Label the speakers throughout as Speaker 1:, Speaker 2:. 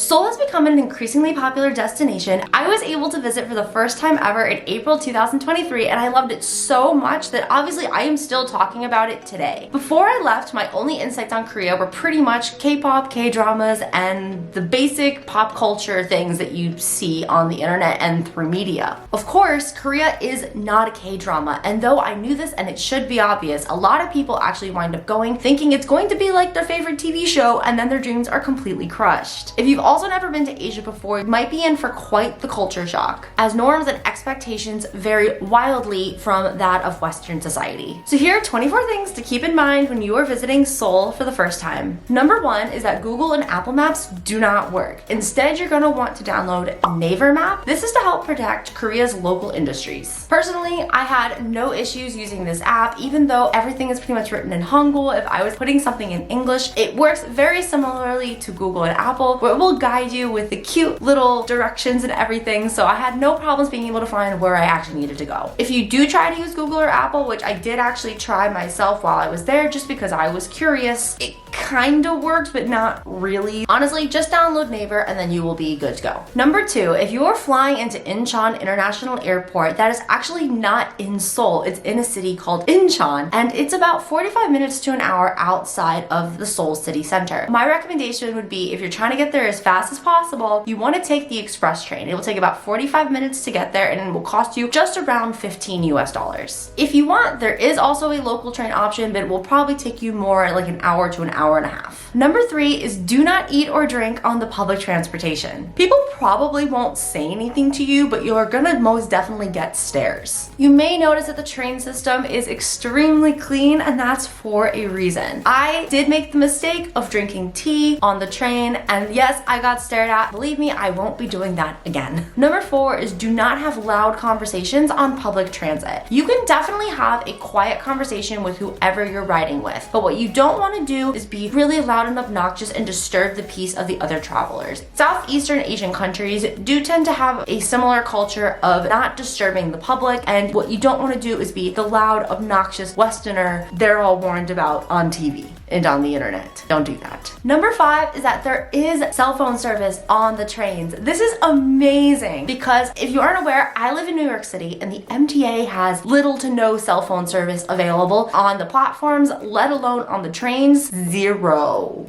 Speaker 1: Seoul has become an increasingly popular destination. I was able to visit for the first time ever in April 2023, and I loved it so much that obviously I am still talking about it today. Before I left, my only insights on Korea were pretty much K-pop, K-dramas, and the basic pop culture things that you see on the internet and through media. Of course, Korea is not a K-drama, and though I knew this and it should be obvious, a lot of people actually wind up going thinking it's going to be like their favorite TV show, and then their dreams are completely crushed. If you've also never been to Asia before, you might be in for quite the culture shock, as norms and expectations vary wildly from that of Western society. So here are 24 things to keep in mind when you are visiting Seoul for the first time. Number 1 is that Google and Apple Maps do not work. Instead, you're going to want to download Naver Map. This is to help protect Korea's local industries. Personally, I had no issues using this app, even though everything is pretty much written in Hangul. If I was putting something in English, it works very similarly to Google and Apple, where it will guide you with the cute little directions and everything, so I had no problems being able to find where I actually needed to go. If you do try to use Google or Apple, which I did actually try myself while I was there just because I was curious, it kind of works, but not really. Honestly, just download Naver and then you will be good to go. Number 2, if you are flying into Incheon International Airport, that is actually not in Seoul. It's in a city called Incheon, and it's about 45 minutes to an hour outside of the Seoul city center. My recommendation would be, if you're trying to get there as fast as possible, you want to take the express train. It will take about 45 minutes to get there, and it will cost you just around $15 US. If you want, there is also a local train option, but it will probably take you more like an hour to an hour and a half. Number 3 is do not eat or drink on the public transportation. People probably won't say anything to you, but you're gonna most definitely get stares. You may notice that the train system is extremely clean, and that's for a reason. I did make the mistake of drinking tea on the train, and yes, I got stared at. Believe me, I won't be doing that again. Number 4 is do not have loud conversations on public transit. You can definitely have a quiet conversation with whoever you're riding with, but what you don't want to do is be really loud and obnoxious and disturb the peace of the other travelers. Southeastern Asian countries do tend to have a similar culture of not disturbing the public, and what you don't want to do is be the loud, obnoxious Westerner they're all warned about on TV and on the internet. Don't do that. Number 5 is that there is cell phone service on the trains. This is amazing because if you aren't aware, I live in New York City and the MTA has little to no cell phone service available on the platforms, let alone on the trains. Zero.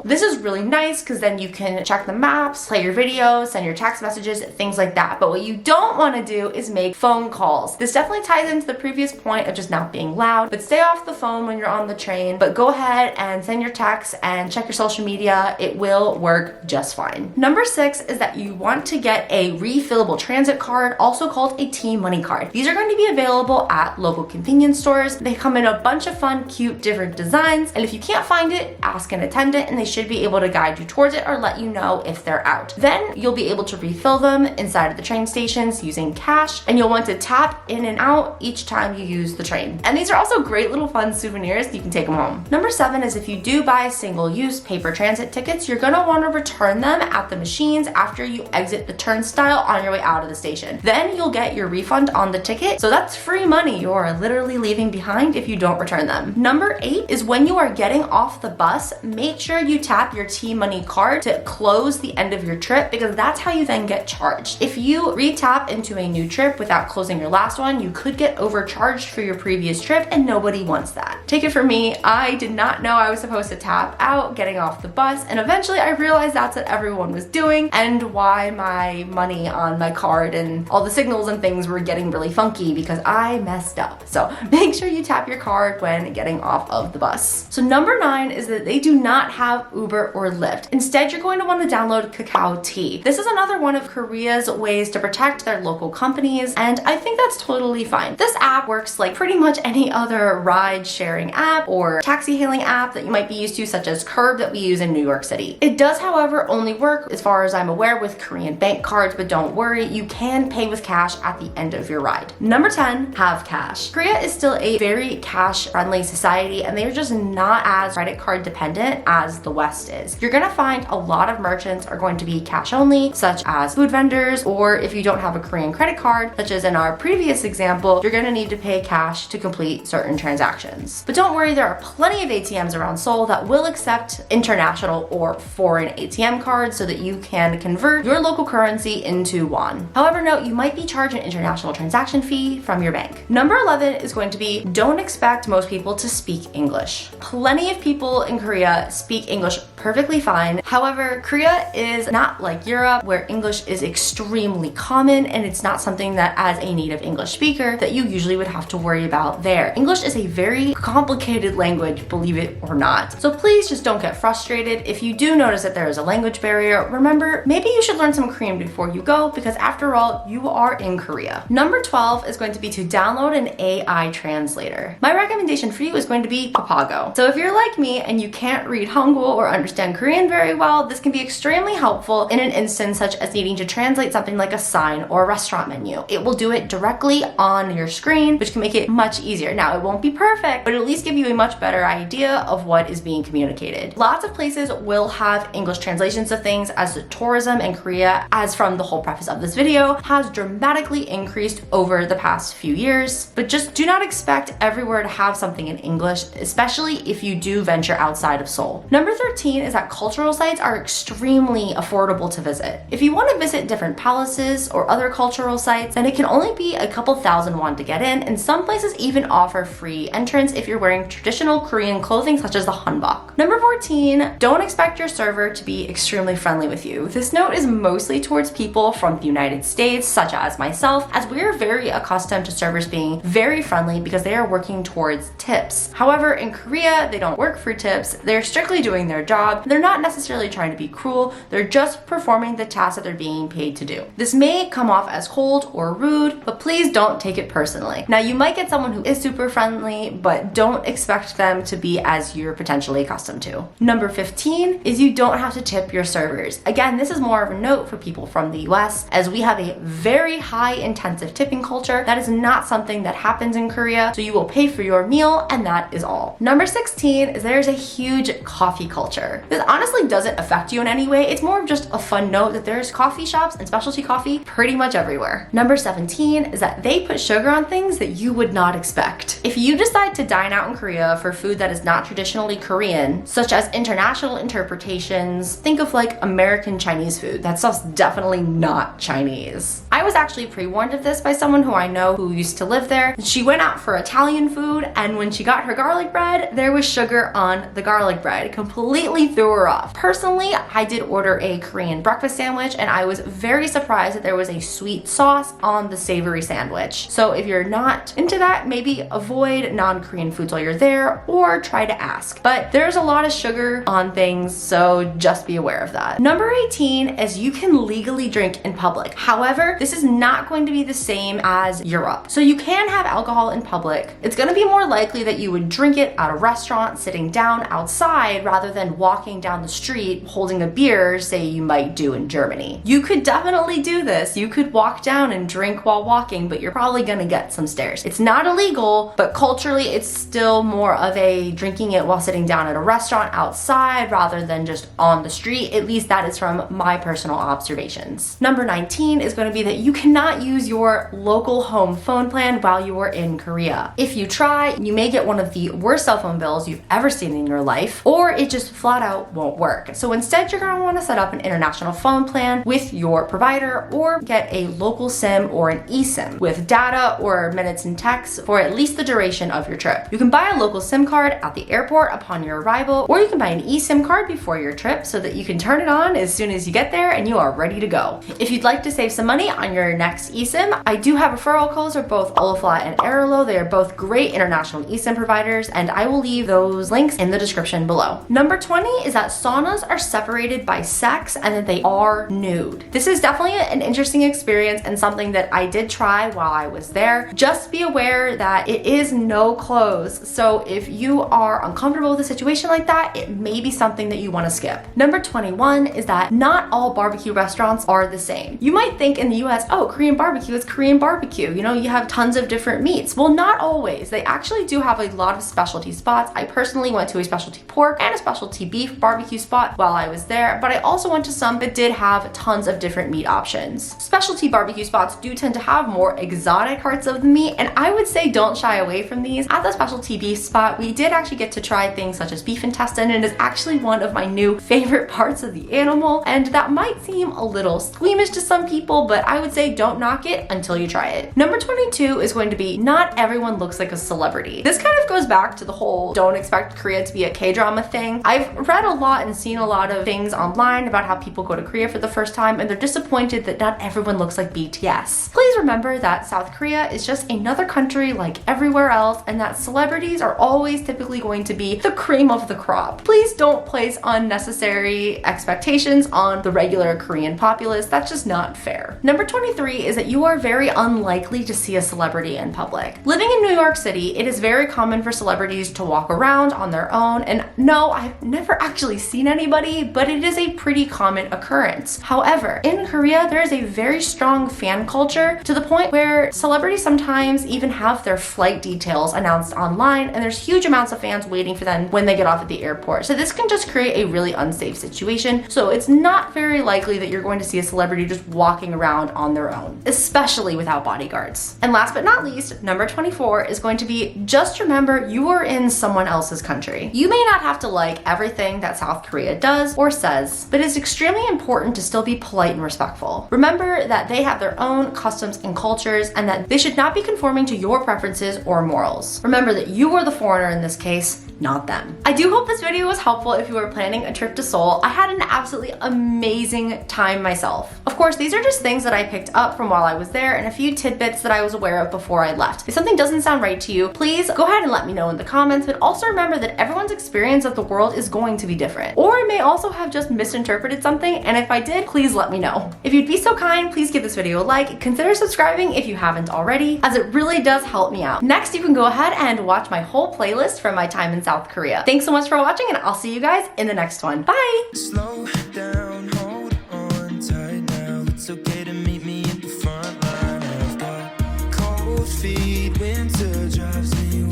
Speaker 1: This is really nice because then you can check the maps, play your videos, send your text messages, things like that. But what you don't want to do is make phone calls. This definitely ties into the previous point of just not being loud, but stay off the phone when you're on the train. But go ahead and send your texts and check your social media. It will work just fine. Number 6 is that you want to get a refillable transit card, also called a T-money card. These are going to be available at local convenience stores. They come in a bunch of fun, cute, different designs. And if you can't find it, ask an attendant and they should be able to guide you towards it or let you know if they're out. Then you'll be able to refill them inside of the train stations using cash, and you'll want to tap in and out each time you use the train. And these are also great little fun souvenirs. You can take them home. Number 7 is if you do buy single-use paper transit tickets, you're going to want to return them at the machines after you exit the turnstile on your way out of the station. Then you'll get your refund on the ticket, so that's free money you're literally leaving behind if you don't return them. Number 8 is when you are getting off the bus, make sure you tap your T-money card to close the end of your trip, because that's how you then get charged. If you re-tap into a new trip without closing your last one, you could get overcharged for your previous trip, and nobody wants that. Take it from me, I did not know I was supposed to tap out getting off the bus, and eventually I realized that's what everyone was doing and why my money on my card and all the signals and things were getting really funky because I messed up. So make sure you tap your card when getting off of the bus. So number 9 is that they do not have Uber or Lyft. Instead, you're going to want to download Kakao T. This is another one of Korea's ways to protect their local companies, and I think that's totally fine. This app works like pretty much any other ride sharing app or taxi hailing app that you might be used to, such as Curb that we use in New York City. It does, however, only work, as far as I'm aware, with Korean bank cards, but don't worry, you can pay with cash at the end of your ride. Number 10, have cash. Korea is still a very cash-friendly society, and they're just not as credit card dependent as the West is. You're gonna find a lot of merchants are going to be cash only, such as food vendors, or if you don't have a Korean credit card, such as in our previous example, you're gonna need to pay cash to complete certain transactions. But don't worry, there are plenty of ATMs around Seoul that will accept international or foreign ATM cards so that you can convert your local currency into won. However, note you might be charged an international transaction fee from your bank. Number 11 is going to be, don't expect most people to speak English. Plenty of people in Korea speak English perfectly fine. However, Korea is not like Europe where English is extremely common, and it's not something that as a native English speaker that you usually would have to worry about there. English is a very complicated language, believe it or not. So please just don't get frustrated. If you do notice that there is a language barrier, remember, maybe you should learn some Korean before you go, because after all, you are in Korea. Number 12 is going to be to download an AI translator. My recommendation for you is going to be Papago. So if you're like me and you can't read Hangul or understand Korean very well, this can be extremely helpful in an instance such as needing to translate something like a sign or a restaurant menu. It will do it directly on your screen, which can make it much easier. Now, it won't be perfect, but it'll at least give you a much better idea of what is being communicated. Lots of places will have English translations of things, as the tourism in Korea, as from the whole preface of this video, has dramatically increased over the past few years. But just do not expect everywhere to have something in English, especially if you do venture outside of Seoul. Number 13 is that cultural sites are extremely affordable to visit. If you want to visit different palaces or other cultural sites, then it can only be a couple thousand won to get in, and some places even offer free entrance if you're wearing traditional Korean clothing such as the hanbok. Number 14, don't expect your server to be extremely friendly with you. This note is mostly towards people from the United States, such as myself, as we are very accustomed to servers being very friendly because they are working towards tips. However, in Korea, they don't work for tips. They're strictly doing their job. They're not necessarily trying to be cruel. They're just performing the task that they're being paid to do. This may come off as cold or rude, but please don't take it personally. Now, you might get someone who is super friendly, but don't expect them to be as you're potentially accustomed to. Number 15 is you don't have to tip your servers. Again, this is more of a note for people from the US, as we have a very high intensive tipping culture. That is not something that happens in Korea, so you will pay for your meal and that is all. Number 16 is there's a huge coffee culture. This honestly doesn't affect you in any way. It's more of just a fun note that there's coffee shops and specialty coffee pretty much everywhere. Number 17 is that they put sugar on things that you would not expect. If you decide to dine out in Korea for food that is not traditionally Korean, such as international interpretations, think of like American Chinese food. That stuff's definitely not Chinese. I was actually pre-warned of this by someone who I know who used to live there. She went out for Italian food, and when she got her garlic bread, there was sugar on the garlic bread. It completely threw her off. Personally, I did order a Korean breakfast sandwich, and I was very surprised that there was a sweet sauce on the savory sandwich. So if you're not into that, maybe avoid non-Korean foods while you're there, or try to ask. But there's a lot of sugar on things, so just be aware of that. Number 18 is you can legally drink in public. However, this is not going to be the same as Europe. So you can have alcohol in public. It's going to be more likely that you would drink it at a restaurant sitting down outside rather than walking down the street holding a beer, say you might do in Germany. You could definitely do this. You could walk down and drink while walking, but you're probably going to get some stares. It's not illegal, but culturally it's still more of a drinking it while sitting down at a restaurant outside rather than just on the street. At least that is from my personal observations. Number 19 is going to be that you cannot use your local home phone plan while you are in Korea. If you try, you may get one of the worst cell phone bills you've ever seen in your life, or it just flat out won't work. So instead, you're going to want to set up an international phone plan with your provider, or get a local SIM or an eSIM with data or minutes and texts for at least the duration of your trip. You can buy a local SIM card at the airport upon your arrival, or you can buy an eSIM card before your trip so that you can turn it on as soon as you get there and you are ready to go. If you'd like to save some money on your next eSIM, I do have referral codes for both Olafly and Airlo. They are both great international eSIM providers, and I will leave those links in the description below. Number 20 is that saunas are separated by sex and that they are nude. This is definitely an interesting experience and something that I did try while I was there. Just be aware that it is no clothes, so if you are uncomfortable with a situation like that, it may be something that you want to skip. Number 21 is that not all barbecue restaurants are the same. You might think in the US, oh, Korean barbecue is Korean barbecue. You know, you have tons of different meats. Well, not always. They actually do have a lot of specialty spots. I personally went to a specialty pork and a specialty beef barbecue spot while I was there, but I also went to some that did have tons of different meat options. Specialty barbecue spots do tend to have more exotic parts of the meat, and I would say don't shy away from these. At the specialty beef spot, but we did actually get to try things such as beef intestine, and it is actually one of my new favorite parts of the animal, and that might seem a little squeamish to some people, but I would say don't knock it until you try it. Number 22 is going to be not everyone looks like a celebrity. This kind of goes back to the whole don't expect Korea to be a K-drama thing. I've read a lot and seen a lot of things online about how people go to Korea for the first time and they're disappointed that not everyone looks like BTS. Please remember that South Korea is just another country like everywhere else, and that celebrities are always typically going to be the cream of the crop. Please don't place unnecessary expectations on the regular Korean populace. That's just not fair. Number 23 is that you are very unlikely to see a celebrity in public. Living in New York City, it is very common for celebrities to walk around on their own, and no, I've never actually seen anybody, but it is a pretty common occurrence. However, in Korea, there is a very strong fan culture to the point where celebrities sometimes even have their flight details announced online, and there's huge amounts of fans waiting for them when they get off at the airport. So this can just create a really unsafe situation. So it's not very likely that you're going to see a celebrity just walking around on their own, especially without bodyguards. And last but not least, number 24 is going to be just remember you are in someone else's country. You may not have to like everything that South Korea does or says, but it's extremely important to still be polite and respectful. Remember that they have their own customs and cultures, and that they should not be conforming to your preferences or morals. Remember that you are the foreigner in this case, not them. I do hope this video was helpful if you were planning a trip to Seoul. I had an absolutely amazing time myself. Of course, these are just things that I picked up from while I was there and a few tidbits that I was aware of before I left. If something doesn't sound right to you, please go ahead and let me know in the comments, but also remember that everyone's experience of the world is going to be different. Or I may also have just misinterpreted something, and if I did, please let me know. If you'd be so kind, please give this video a like, consider subscribing if you haven't already, as it really does help me out. Next, you can go ahead and watch my whole playlist from my time in South Korea. Thanks so much for watching, and I'll see you guys in the next one. Bye!
Speaker 2: Slow down, hold on tight now. It's okay to meet me at the front line. I've got cold feet, winter drives me